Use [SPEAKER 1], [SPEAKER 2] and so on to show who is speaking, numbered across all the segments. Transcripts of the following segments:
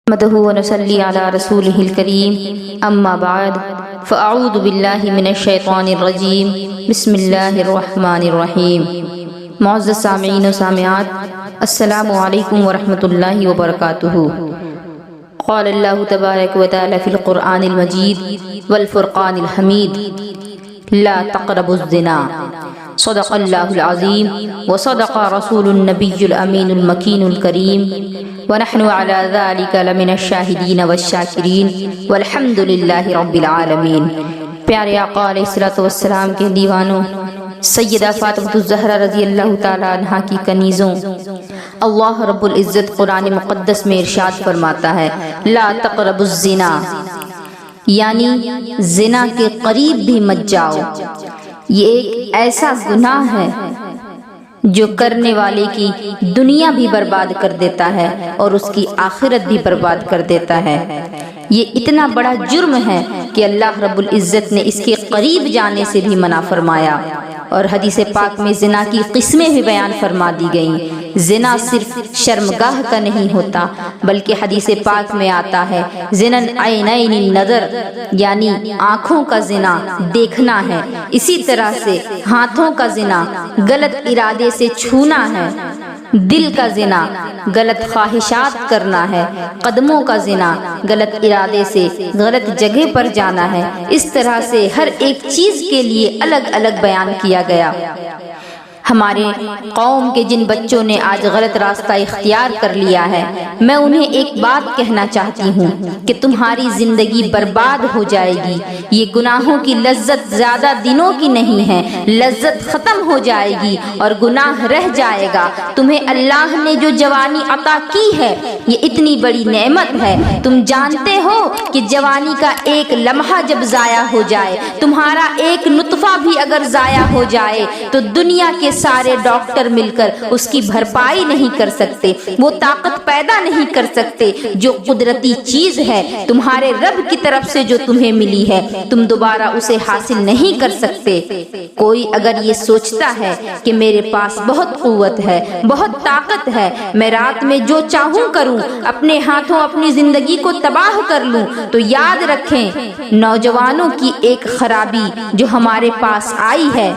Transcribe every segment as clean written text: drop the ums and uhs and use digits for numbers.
[SPEAKER 1] نحمده ونصلي على رسوله الكريم اما بعد فاعوذ باللہ من الشیطان الرجیم بسم اللہ الرحمن الرحیم۔ معزز سامعین و سامعات، السلام علیکم ورحمۃ اللہ وبرکاتہ۔ قال اللہ تبارک و تعالی فی القرآن المجید والفرقان الحمید: لا تقربوا الزنا، صدق اللہ العظیم وصدق رسول النبی الامین المکین الکریم، ونحن على ذلك لمن الشاہدین والشاکرین والحمد للہ رب العالمین۔ پیارے آقا علیہ الصلوۃ والسلام کے دیوانوں، سیدہ فاطمہ الزہرا رضی اللہ تعالی عنہا کی کنیزوں، اللہ رب العزت قرآن مقدس میں ارشاد فرماتا ہے: لا تقربوا الزنا، یعنی زنا کے قریب بھی مت جاؤ۔ یہ ایک ایسا گناہ ہے جو کرنے والے کی دنیا بھی برباد کر دیتا ہے اور اس کی آخرت بھی برباد کر دیتا ہے۔ یہ اتنا بڑا جرم ہے کہ اللہ رب العزت نے اس کے قریب جانے سے بھی منع فرمایا، اور حدیث پاک میں زنا کی قسمیں بھی بیان فرما دی گئیں۔ زنا صرف شرمگاہ کا نہیں ہوتا، بلکہ حدیث پاک میں آتا ہے زنن عینین النظر، یعنی آنکھوں کا زنا دیکھنا ہے۔ اسی طرح سے ہاتھوں کا زنا غلط ارادے سے چھونا ہے، دل کا زنا غلط خواہشات کرنا ہے، قدموں کا زنا غلط ارادے سے غلط جگہ پر جانا ہے۔ اس طرح سے ہر ایک چیز کے لیے الگ الگ بیان کیا گیا۔ ہمارے قوم کے جن بچوں نے آج غلط راستہ اختیار کر لیا ہے، میں انہیں ایک بات کہنا چاہتی ہوں کہ تمہاری زندگی برباد ہو جائے گی۔ یہ گناہوں کی لذت زیادہ دنوں کی نہیں ہے، لذت ختم ہو جائے گی اور گناہ رہ جائے گا۔ تمہیں اللہ نے جو جوانی عطا کی ہے، یہ اتنی بڑی نعمت ہے۔ تم جانتے ہو کہ جوانی کا ایک لمحہ جب ضائع ہو جائے، تمہارا ایک نطفہ بھی اگر ضائع ہو جائے تو دنیا کے سارے ڈاکٹر مل کر اس کی بھرپائی نہیں کر سکتے، وہ طاقت پیدا نہیں کر سکتے جو قدرتی چیز ہے تمہارے رب کی طرف سے جو تمہیں ملی ہے، تم دوبارہ اسے حاصل نہیں کر سکتے۔ کوئی اگر یہ سوچتا ہے کہ میرے پاس بہت قوت ہے، بہت طاقت ہے، میں رات میں جو چاہوں کروں، اپنے ہاتھوں اپنی زندگی کو تباہ کر لوں، تو یاد رکھیں نوجوانوں کی ایک خرابی جو ہمارے پاس آئی ہے،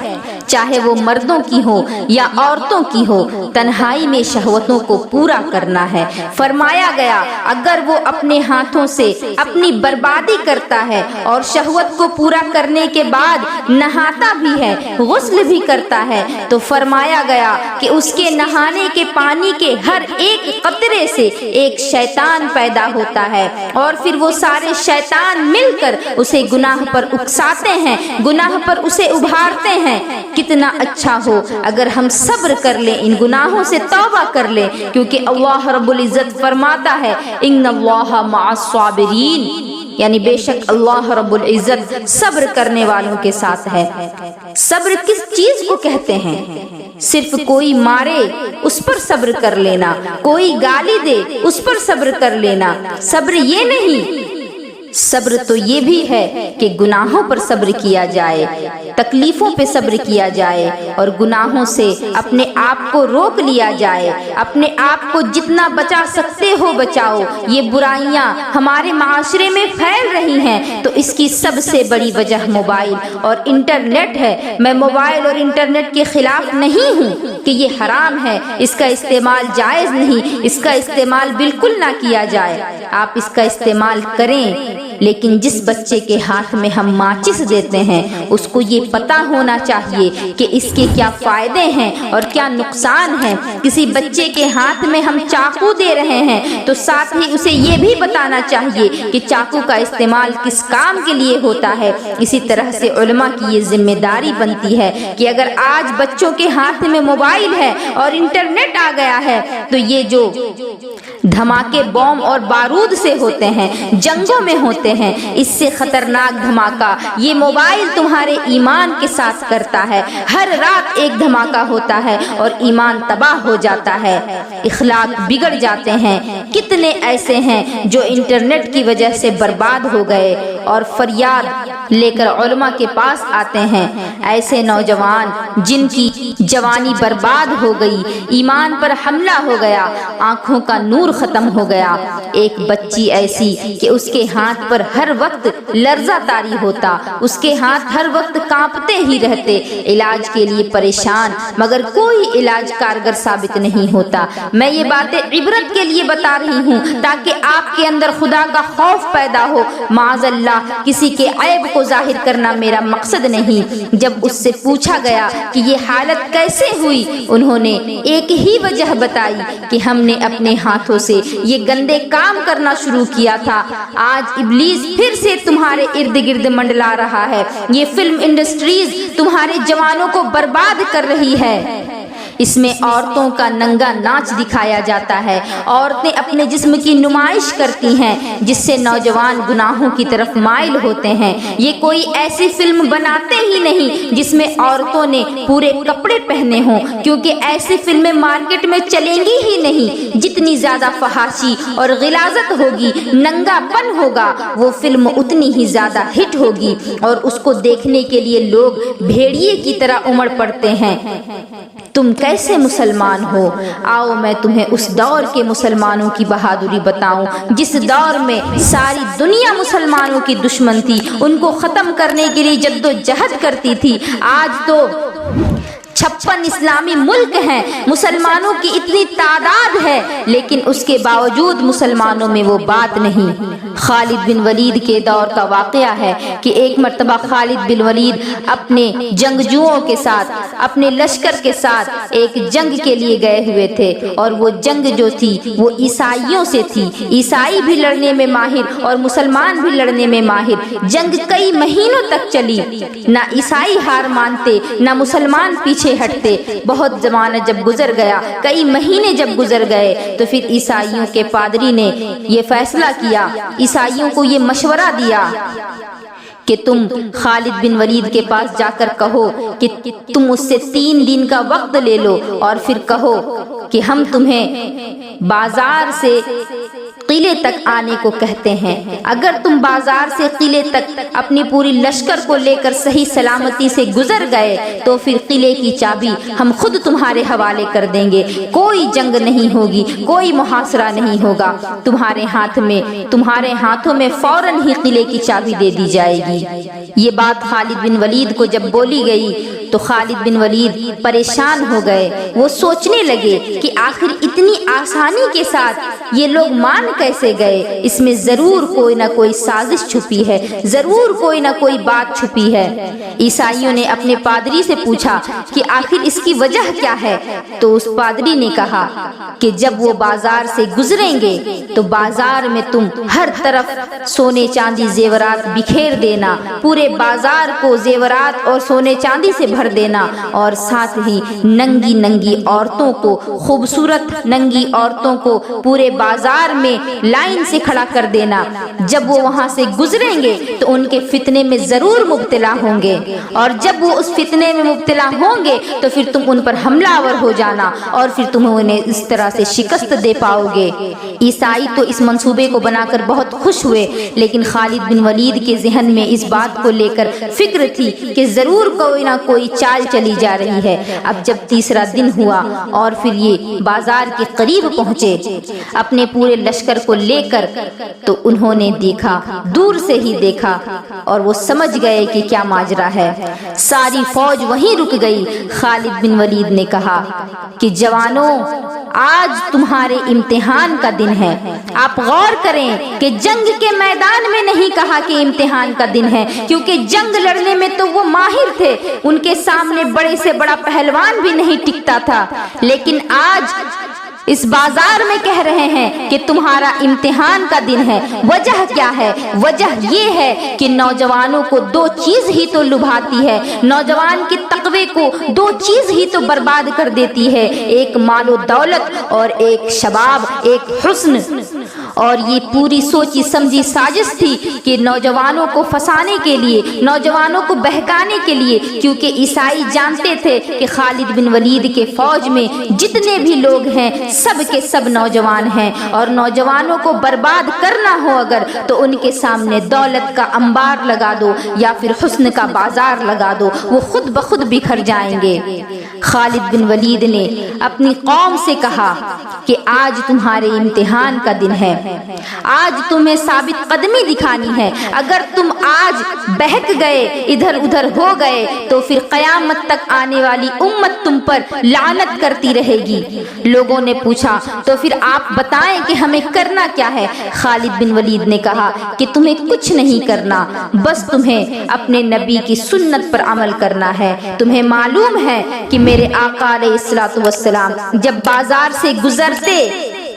[SPEAKER 1] چاہے وہ مردوں کی ہو یا عورتوں کی ہو، تنہائی میں شہوتوں کو پورا کرنا ہے۔ فرمایا گیا اگر وہ اپنے ہاتھوں سے اپنی بربادی کرتا ہے اور شہوت کو پورا کرنے کے بعد نہاتا بھی ہے، غسل بھی کرتا ہے، تو فرمایا گیا کہ اس کے نہانے کے پانی کے ہر ایک قطرے سے ایک شیطان پیدا ہوتا ہے، اور پھر وہ سارے شیطان مل کر اسے گناہ پر اکساتے ہیں، گناہ پر اسے ابھارتے ہیں۔ کتنا اچھا ہو اگر ہم صبر کر لیں، ان گناہوں سے توبہ کر لیں، کیونکہ اللہ رب العزت فرماتا ہے ان اللہ مع الصابرین، یعنی بے شک اللہ رب العزت صبر کرنے والوں کے ساتھ ہے۔ صبر کس چیز کو کہتے ہیں؟ صرف کوئی مارے اس پر صبر کر لینا، کوئی گالی دے اس پر صبر کر لینا، صبر یہ نہیں۔ صبر تو یہ بھی ہے کہ گناہوں پر صبر کیا جائے، تکلیفوں پہ صبر کیا جائے، اور گناہوں سے اپنے آپ کو روک لیا جائے، اپنے آپ کو جتنا بچا سکتے ہو بچاؤ۔ یہ برائیاں ہمارے معاشرے میں پھیل رہی ہیں تو اس کی سب سے بڑی وجہ موبائل اور انٹرنیٹ ہے۔ میں موبائل اور انٹرنیٹ کے خلاف نہیں ہوں کہ یہ حرام ہے، اس کا استعمال جائز نہیں، اس کا استعمال بالکل نہ کیا جائے۔ آپ اس کا استعمال کریں، لیکن جس بچے کے ہاتھ میں ہم ماچس دیتے ہیں اس کو یہ پتا ہونا چاہیے کہ اس کے کیا فائدے ہیں اور کیا نقصان ہیں۔ کسی بچے کے ہاتھ میں ہم چاقو دے رہے ہیں تو ساتھ ہی اسے یہ بھی بتانا چاہیے کہ چاقو کا استعمال کس کام کے لیے ہوتا ہے۔ اسی طرح سے علماء کی یہ ذمہ داری بنتی ہے کہ اگر آج بچوں کے ہاتھ میں موبائل ہے اور انٹرنیٹ آ گیا ہے تو یہ جو دھماکے بوم اور بارود سے ہوتے ہیں، جنگوں میں ہوتے ہیں، اس سے خطرناک دھماکہ یہ موبائل تمہارے ایمان کے ساتھ کرتا ہے۔ ہر رات ایک دھماکہ ہوتا ہے اور ایمان تباہ ہو جاتا ہے، اخلاق بگڑ جاتے ہیں۔ کتنے ایسے ہیں جو انٹرنیٹ کی وجہ سے برباد ہو گئے اور فریاد لے کر علماء کے پاس آتے ہیں۔ ایسے نوجوان جن کی جوانی برباد ہو گئی، ایمان پر حملہ ہو گیا، آنکھوں کا نور نور ختم ہو گیا۔ ایک بچی ایسی کہ اس کے ہاتھ پر ہر وقت لرزہ طاری ہوتا، اس کے ہاتھ ہر وقت کانپتے ہی رہتے، علاج کے لیے پریشان، مگر کوئی علاج کارگر ثابت نہیں ہوتا۔ میں یہ باتیں عبرت کے لیے بتا رہی ہوں تاکہ آپ کے اندر خدا کا خوف پیدا ہو۔ معاذ اللہ، کسی کے عیب کو ظاہر کرنا میرا مقصد نہیں۔ جب اس سے پوچھا گیا کہ یہ حالت کیسے ہوئی، انہوں نے ایک ہی وجہ بتائی کہ ہم نے اپنے ہاتھوں سے یہ گندے کام کرنا شروع کیا تھا۔ آج ابلیس پھر سے تمہارے ارد گرد منڈلا رہا ہے۔ یہ فلم انڈسٹریز تمہارے جوانوں کو برباد کر رہی ہے۔ اس میں عورتوں کا ننگا ناچ دکھایا جاتا ہے، عورتیں اپنے جسم کی نمائش کرتی ہیں جس سے نوجوان گناہوں کی طرف مائل ہوتے ہیں۔ یہ کوئی ایسی فلم بناتے ہی نہیں جس میں عورتوں نے پورے کپڑے پہنے ہوں، کیونکہ ایسی فلمیں مارکیٹ میں چلیں گی ہی نہیں۔ جتنی زیادہ فحاشی اور غلاظت ہوگی، ننگا پن ہوگا، وہ فلم اتنی ہی زیادہ ہٹ ہوگی اور اس کو دیکھنے کے لیے لوگ بھیڑیے کی طرح امڑ پڑتے ہیں۔ تم کیسے مسلمان ہو؟ آؤ میں تمہیں اس دور کے مسلمانوں کی بہادری بتاؤں جس دور میں ساری دنیا مسلمانوں کی دشمن تھی، ان کو ختم کرنے کے لیے جدوجہد کرتی تھی۔ آج تو 56 اسلامی ملک ہیں، مسلمانوں کی اتنی تعداد ہے، لیکن اس کے باوجود مسلمانوں میں وہ بات نہیں۔ خالد بن ولید کے دور کا واقعہ ہے کہ ایک مرتبہ خالد بن ولید اپنے جنگجوؤں کے ساتھ، اپنے لشکر کے ساتھ ایک جنگ کے لیے گئے ہوئے تھے، اور وہ جنگ جو تھی وہ عیسائیوں سے تھی۔ عیسائی بھی لڑنے میں ماہر اور مسلمان بھی لڑنے میں ماہر۔ جنگ کئی مہینوں تک چلی، نہ عیسائی ہار مانتے نہ مسلمان پیچھے ہٹتے۔ بہت زمانہ جب گزر گیا، کئی مہینے جب گزر گئے، تو پھر عیسائیوں کے پادری نے یہ فیصلہ کیا، عیسائیوں کو یہ مشورہ دیا کہ تم خالد بن ولید کے پاس جا کر کہو کہ تم اس سے 3 دن کا وقت لے لو، اور پھر کہو کہ ہم تمہیں بازار سے قلعے تک آنے کو کہتے ہیں۔ اگر تم بازار سے قلعے تک اپنی پوری لشکر کو لے کر صحیح سلامتی سے گزر گئے تو پھر قلعے کی چابی ہم خود تمہارے حوالے کر دیں گے۔ کوئی جنگ نہیں ہوگی، کوئی محاصرہ نہیں ہوگا، تمہارے ہاتھوں میں فوراً ہی قلعے کی چابی دے دی جائے گی۔ یہ بات خالد بن ولید کو جب بولی گئی تو خالد بن ولید پریشان ہو گئے۔ وہ سوچنے لگے کہ آخر اتنی آسانی کے ساتھ یہ لوگ مان کیسے گئے؟ اس میں ضرور کوئی نہ کوئی سازش چھپی ہے، ضرور کوئی نہ کوئی بات چھپی ہے۔ عیسائیوں نے اپنے پادری سے پوچھا کہ آخر اس کی وجہ کیا ہے؟ تو اس پادری نے کہا کہ جب وہ بازار سے گزریں گے تو بازار میں تم ہر طرف سونے چاندی زیورات بکھیر دینا، پورے بازار کو زیورات اور سونے چاندی سے بھر دینا، اور ساتھ ہی ننگی ننگی عورتوں کو، خوبصورت ننگی عورتوں کو پورے بازار میں لائن سے کھڑا کر دینا۔ جب وہ وہاں سے گزریں گے تو ان کے فتنے میں ضرور مبتلا ہوں گے، اور جب وہ اس فتنے میں مبتلا ہوں گے تو پھر تم ان پر حملہ آور ہو جانا، اور پھر تم انہیں اس طرح سے شکست دے پاؤ گے۔ عیسائی تو اس منصوبے کو بنا کر بہت خوش ہوئے، لیکن خالد بن ولید کے ذہن میں اس بات کو لے کر فکر تھی کہ ضرور کوئی نہ کوئی چال چلی جا رہی ہے۔ اب جب تیسرا دن ہوا اور پھر یہ بازار کے قریب پہنچے اپنے پورے لشکر کو لے کر، تو انہوں نے دیکھا، دور سے ہی دیکھا، اور وہ سمجھ گئے کہ کیا ماجرا ہے۔ ساری فوج وہیں رک گئی۔ خالد بن ولید نے کہا کہ جوانوں، آج تمہارے امتحان کا دن ہے۔ آپ غور کریں کہ جنگ کے میدان میں نہیں کہا کہ امتحان کا دن ہے، کیونکہ جنگ لڑنے میں تو وہ ماہر تھے، ان کے سامنے بڑے سے بڑا پہلوان بھی نہیں ٹکتا تھا، لیکن آج اس بازار میں کہہ رہے ہیں کہ تمہارا امتحان کا دن ہے۔ وجہ کیا ہے؟ وجہ یہ ہے کہ نوجوانوں کو 2 چیز ہی تو لبھاتی ہے، نوجوان کے تقوی کو 2 چیز ہی تو برباد کر دیتی ہے، ایک مال و دولت اور ایک شباب، ایک حسن۔ اور یہ پوری سوچی سمجھی سازش تھی کہ نوجوانوں کو پھنسانے کے لیے، نوجوانوں کو بہکانے کے لیے، کیونکہ عیسائی جانتے تھے کہ خالد بن ولید کے فوج میں جتنے بھی لوگ ہیں سب کے سب نوجوان ہیں، اور نوجوانوں کو برباد کرنا ہو اگر تو ان کے سامنے دولت کا انبار لگا دو یا پھر حسن کا بازار لگا دو، وہ خود بخود بکھر جائیں گے۔ خالد بن ولید نے اپنی قوم سے کہا کہ آج تمہارے امتحان کا دن ہے، آج تمہیں ثابت قدمی دکھانی ہے، اگر تم آج بہک گئے، ادھر ادھر ہو گئے تو پھر قیامت تک آنے والی امت تم پر لعنت کرتی رہے گی۔ لوگوں نے پوچھا تو پھر آپ بتائیں کہ ہمیں کرنا کیا ہے؟ خالد بن ولید نے کہا کہ تمہیں کچھ نہیں کرنا، بس تمہیں اپنے نبی کی سنت پر عمل کرنا ہے۔ تمہیں معلوم ہے کہ میرے آقا علیہ الصلوۃ والسلام جب بازار سے گزرتے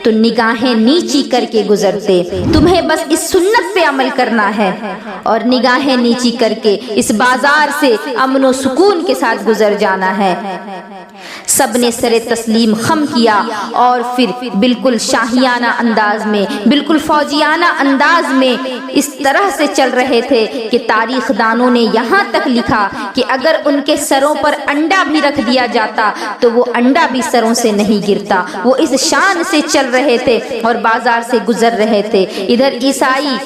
[SPEAKER 1] تو نگاہیں نیچی کر کے گزرتے، تمہیں بس اس سنت پہ عمل کرنا ہے اور نگاہیں نیچی کر کے اس بازار سے امن و سکون کے ساتھ گزر جانا ہے۔ سب نے سر تسلیم خم کیا اور پھر بالکل شاہیانہ انداز میں، بالکل فوجیانہ انداز میں اس طرح سے چل رہے تھے کہ تاریخ دانوں نے یہاں تک لکھا کہ اگر ان کے سروں پر انڈا بھی رکھ دیا جاتا تو وہ انڈا بھی سروں سے نہیں گرتا، وہ اس شان سے چل رہے تھے اور بازار سے گزر رہے تھے۔ ادھر عیسائی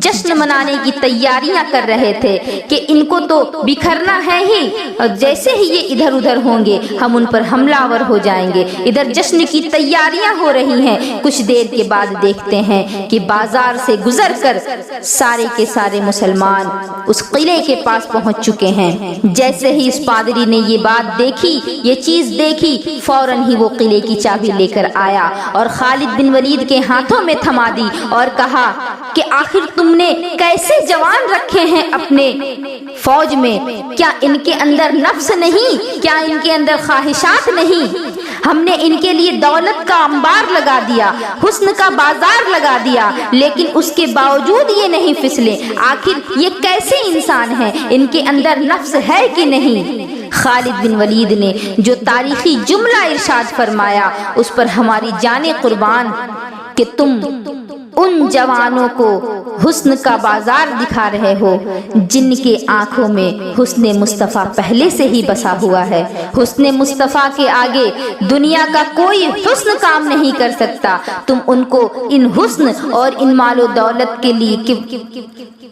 [SPEAKER 1] جشن منانے کی تیاریاں کر رہے تھے کہ ان کو تو بکھرنا ہے ہی، اور جیسے ہی یہ ادھر ادھر ہوں گے ہم ان پر حملہ آور ہو جائیں گے۔ ادھر جشن کی تیاریاں ہو رہی ہیں، کچھ دیر کے بعد دیکھتے ہیں کہ بازار سے گزر کر سارے کے سارے مسلمان اس قلعے کے پاس پہنچ چکے ہیں۔ جیسے ہی اس پادری نے یہ بات دیکھی، یہ چیز دیکھی، فوراً ہی وہ قلعے کی چابی لے کر آیا اور خالد بن ولید کے ہاتھوں میں تھما دی اور کہا کہ آخر تم نے کیسے جوان رکھے ہیں اپنے فوج میں؟ کیا ان کے اندر نفس نہیں؟ کیا ان کے اندر خواہشات نہیں؟ ہم نے ان کے لیے دولت کا انبار لگا دیا، حسن کا بازار لگا دیا، لیکن اس کے باوجود یہ نہیں پھسلے۔ آخر یہ کیسے انسان ہیں؟ ان کے اندر نفس ہے کہ نہیں؟ خالد بن ولید نے جو تاریخی جملہ ارشاد فرمایا اس پر ہماری جانیں قربان کہ تم ان جوانوں کو حسن کا بازار دکھا رہے ہو جن کے آنکھوں میں حسن مصطفیٰ پہلے سے ہی بسا ہوا ہے۔ حسن مصطفیٰ کے آگے دنیا کا کوئی حسن کام نہیں کر سکتا۔ تم ان کو ان حسن اور ان مال و دولت کے لیے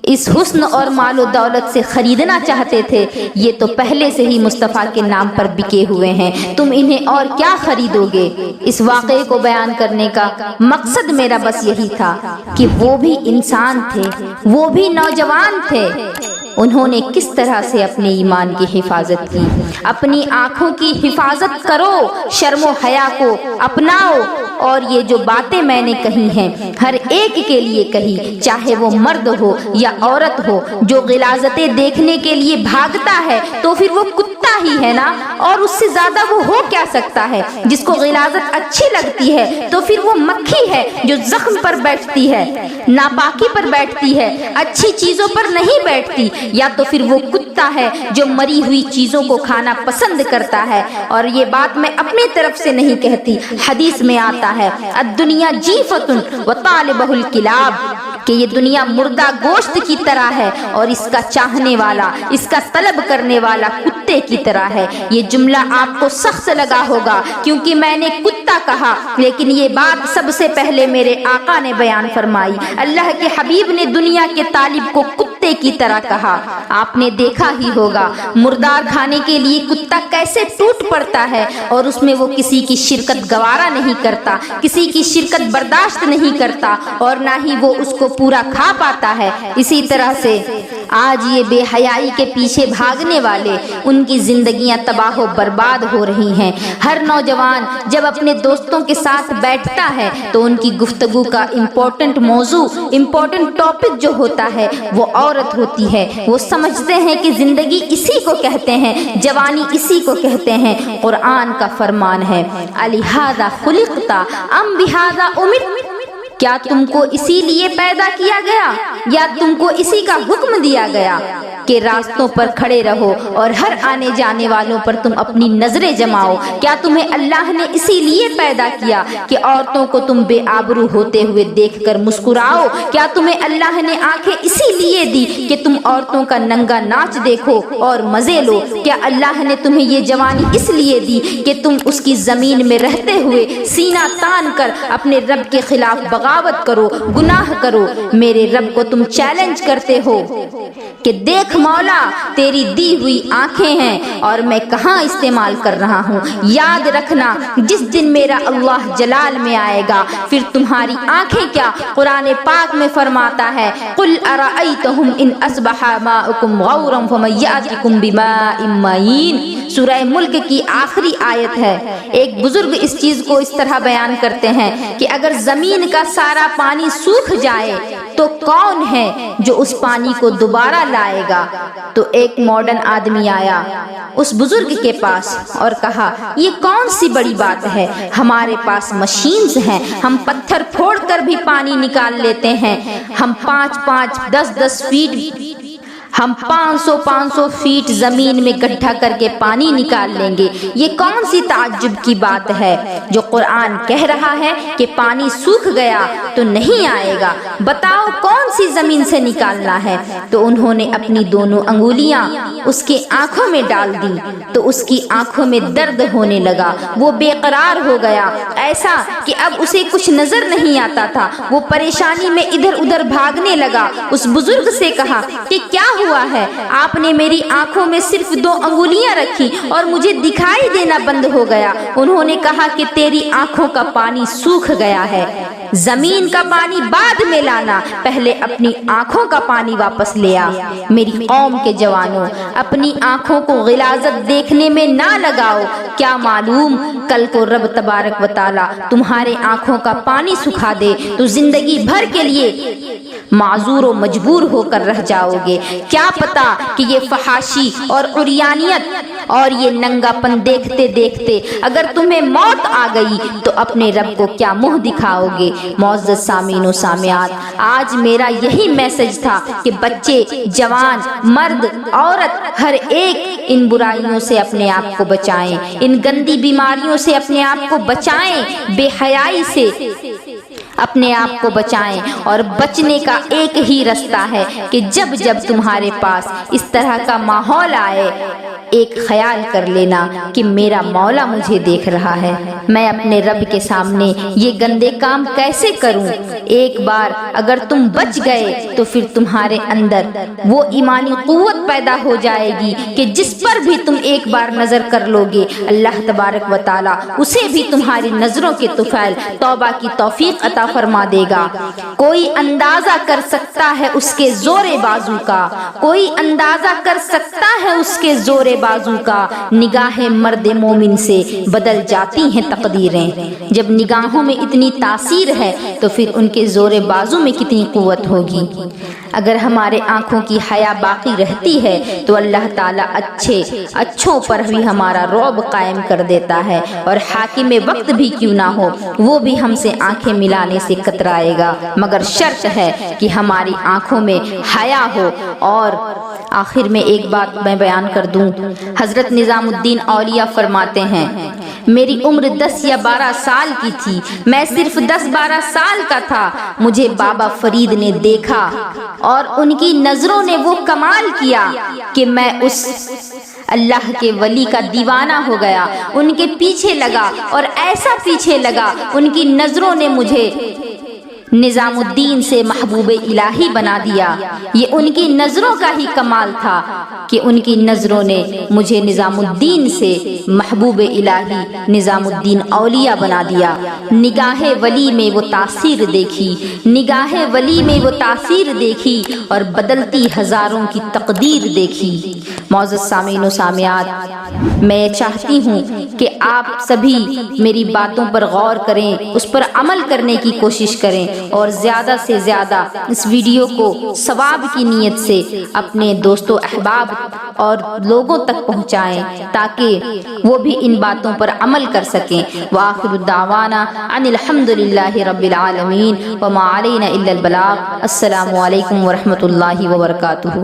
[SPEAKER 1] اس حسن اور مال و دولت سے خریدنا چاہتے تھے، یہ تو پہلے سے ہی مصطفیٰ کے نام پر بکے ہوئے ہیں، تم انہیں اور کیا خریدو گے؟ اس واقعے کو بیان کرنے کا مقصد میرا بس یہی تھا کہ وہ بھی انسان تھے، وہ بھی نوجوان تھے، انہوں نے کس طرح سے اپنے ایمان کی حفاظت کی۔ اپنی آنکھوں کی حفاظت کرو، شرم و حیا کو اپناؤ، اور یہ جو باتیں میں نے کہی ہیں ہر ایک کے لیے کہی، چاہے وہ مرد ہو یا عورت ہو۔ جو غلاظتیں دیکھنے کے لیے بھاگتا ہے تو پھر وہ کتا ہی ہے نا، اور اس سے زیادہ وہ ہو کیا سکتا ہے؟ جس کو غلاظت اچھی لگتی ہے تو پھر وہ مکھی ہے جو زخم پر بیٹھتی ہے، ناپاکی پر بیٹھتی ہے، اچھی چیزوں پر نہیں بیٹھتی، یا تو پھر وہ کتا ہے جو مری ہوئی چیزوں کو کھانا پسند کرتا ہے۔ اور یہ بات میں اپنی طرف سے نہیں کہتی، حدیث میں آتا ہے الدنیا جیفۃ وطالبہ الکلاب، کہ یہ دنیا مردہ گوشت کی طرح ہے اور اس کا چاہنے والا، اس کا طلب کرنے والا کتے کی طرح ہے۔ یہ جملہ آپ کو سخت لگا ہوگا کیونکہ میں نے کتا کہا، لیکن یہ بات سب سے پہلے میرے آقا نے بیان فرمائی۔ اللہ کے حبیب نے دنیا کے طالب کو کتے کی طرح کہا۔ آپ نے دیکھا ہی ہوگا مردار کھانے کے لیے کتا کیسے ٹوٹ پڑتا ہے، اور اس میں وہ کسی کی شرکت گوارا نہیں کرتا، کسی کی شرکت برداشت نہیں کرتا، اور نہ ہی وہ اس کو پورا کھا پاتا ہے۔ اسی طرح سے آج یہ بے حیائی کے پیچھے بھاگنے والے، ان کی زندگیاں تباہ و برباد ہو رہی ہیں۔ ہر نوجوان جب اپنے دوستوں کے ساتھ بیٹھتا ہے تو ان کی گفتگو کا امپورٹنٹ موضوع، امپورٹنٹ ٹاپک جو ہوتا ہے وہ عورت ہوتی ہے۔ وہ سمجھتے ہیں کہ زندگی اسی کو کہتے ہیں، جوانی اسی کو کہتے ہیں۔ قرآن کا فرمان ہے الہذا خلقت ام بہذا امرت، کیا تم کو اسی لیے پیدا کیا گیا یا تم کو اسی کا حکم دیا گیا؟ کے راستوں پر کھڑے رہو اور ہر آنے جانے والوں پر تم اپنی نظریں جماؤ۔ کیا تمہیں اللہ نے اسی لیے پیدا کیا کہ عورتوں کو تم بے آبرو ہوتے ہوئے دیکھ کر مسکراؤ؟ کیا تمہیں اللہ نے آنکھیں اسی لیے دی کہ تم عورتوں کا ننگا ناچ دیکھو اور مزے لو؟ کیا اللہ نے تمہیں یہ جوانی اس لیے دی کہ تم اس کی زمین میں رہتے ہوئے سینہ تان کر اپنے رب کے خلاف بغاوت کرو، گناہ کرو؟ میرے رب کو تم چیلنج کرتے ہو کہ دیکھ مولا، تیری دی ہوئی آنکھیں ہیں اور میں کہاں استعمال کر رہا ہوں۔ یاد رکھنا جس دن میرا اللہ جلال میں آئے گا پھر تمہاری آنکھیں کیا۔ قرآن پاک میں فرماتا ہے قل ارأیتہم ان اصبح ماؤکم غورا فمن یأتکم بماء معین، سورہ ملک کی آخری آیت ہے۔ ایک بزرگ اس چیز کو اس طرح بیان کرتے ہیں کہ اگر زمین کا سارا پانی سوکھ جائے تو کون ہے جو اس پانی کو دوبارہ لائے گا؟ تو ایک ماڈرن آدمی آیا اس بزرگ کے پاس اور کہا یہ کون سی بڑی بات ہے، ہمارے پاس مشینز ہیں، ہم پتھر پھوڑ کر بھی پانی نکال لیتے ہیں، ہم 5-10 فیٹ، ہم 500 فیٹ زمین میں گڈھا کر کے پانی نکال لیں گے، یہ کون سی تعجب کی بات ہے؟ جو قرآن کہہ رہا ہے کہ پانی سوکھ گیا تو نہیں آئے گا، بتاؤ کون سی زمین سے نکالنا ہے؟ تو انہوں نے اپنی دونوں انگلیاں اس کے آنکھوں میں ڈال دی تو اس کی آنکھوں میں درد ہونے لگا، وہ بے قرار ہو گیا، ایسا کہ اب اسے کچھ نظر نہیں آتا تھا، وہ پریشانی میں ادھر ادھر بھاگنے لگا۔ اس بزرگ سے کہا کہ کیا ہوا ہے؟ آپ نے میری آنکھوں میں صرف 2 انگلیاں رکھی اور مجھے دکھائی دینا بند ہو گیا۔ انہوں نے کہا کہ تیری آنکھوں کا پانی سوکھ گیا ہے، زمین کا پانی بعد میں لانا، پہلے اپنی آنکھوں کا پانی واپس لے آ۔ میری قوم کے جوانوں، اپنی آنکھوں کو غلاظت دیکھنے میں نہ لگاؤ، کیا معلوم کل کو رب تبارک و تعالی تمہارے آنکھوں کا پانی سکھا دے تو زندگی بھر کے لیے معذور و مجبور ہو کر رہ جاؤ گے۔ کیا پتا کہ یہ فحاشی اور عریانیت اور یہ ننگا پن دیکھتے دیکھتے اگر تمہیں موت آ گئی تو اپنے رب کو کیا منہ دکھاؤ گے؟ معزز سامعین و سامعات، آج میرا یہی میسج تھا کہ بچے، جوان، مرد، عورت، ہر ایک ان برائیوں سے اپنے آپ کو بچائیں، ان گندی بیماریوں سے اپنے آپ کو بچائیں، بے حیائی سے اپنے آپ کو بچائیں۔ اور بچنے کا ایک ہی رستہ ہے کہ جب جب تمہارے پاس اس طرح کا ماحول آئے، ایک خیال کر لینا کہ میرا مولا مجھے دیکھ رہا ہے، میں اپنے رب کے سامنے یہ گندے کام کیسے کروں؟ ایک بار اگر تم بچ گئے تو پھر تمہارے اندر وہ ایمانی قوت پیدا ہو جائے گی کہ جس پر بھی تم ایک بار نظر کر لو گے اللہ تبارک و تعالی اسے بھی تمہاری نظروں کے طفیل توبہ کی توفیق عطا فرما دے گا۔ کوئی اندازہ کر سکتا ہے اس کے زور بازو کا، کوئی اندازہ کر سکتا ہے اس کے زور بازو کا، نگاہ مرد مومن سے بدل جاتی ہیں تقدیریں۔ جب نگاہوں میں اتنی تاثیر ہے تو پھر ان کے زور بازو میں کتنی قوت ہوگی۔ اگر ہمارے آنکھوں کی حیا باقی رہتی ہے تو اللہ تعالیٰ اچھوں پر بھی ہمارا رعب قائم کر دیتا ہے، اور حاکم وقت بھی کیوں نہ ہو وہ بھی ہم سے آنکھیں ملانے سے کترائے گا، مگر شرط ہے کہ ہماری آنکھوں میں حیا ہو۔ اور آخر میں ایک بات میں بیان کر دوں، حضرت نظام الدین اولیاء فرماتے ہیں میری عمر 10 یا 12 سال کی تھی، میں صرف 10-12 سال کا تھا، مجھے بابا فرید نے دیکھا اور ان کی نظروں نے وہ کمال کیا کہ میں اس اللہ کے ولی کا دیوانہ ہو گیا، ان کے پیچھے لگا اور ایسا پیچھے لگا، ان کی نظروں نے مجھے نظام الدین سے محبوب الہی بنا دیا۔ یہ ان کی نظروں کا ہی کمال تھا کہ ان کی نظروں نے مجھے نظام الدین سے محبوب الہی نظام الدین اولیاء بنا دیا۔ نگاہ ولی میں وہ تاثیر دیکھی، نگاہ ولی میں وہ تاثیر دیکھی اور بدلتی ہزاروں کی تقدیر دیکھی۔ معزز سامعین و سامعات، میں چاہتی ہوں کہ آپ سبھی میری باتوں پر غور کریں، اس پر عمل کرنے کی کوشش کریں اور زیادہ سے زیادہ اس ویڈیو کو ثواب کی نیت سے اپنے دوستوں، احباب اور لوگوں تک پہنچائیں تاکہ وہ بھی ان باتوں پر عمل کر سکیں۔ وآخر دعوانا ان الحمد للہ رب العالمین وما علینا الا البلاغ۔ السلام علیکم ورحمۃ اللہ وبرکاتہ۔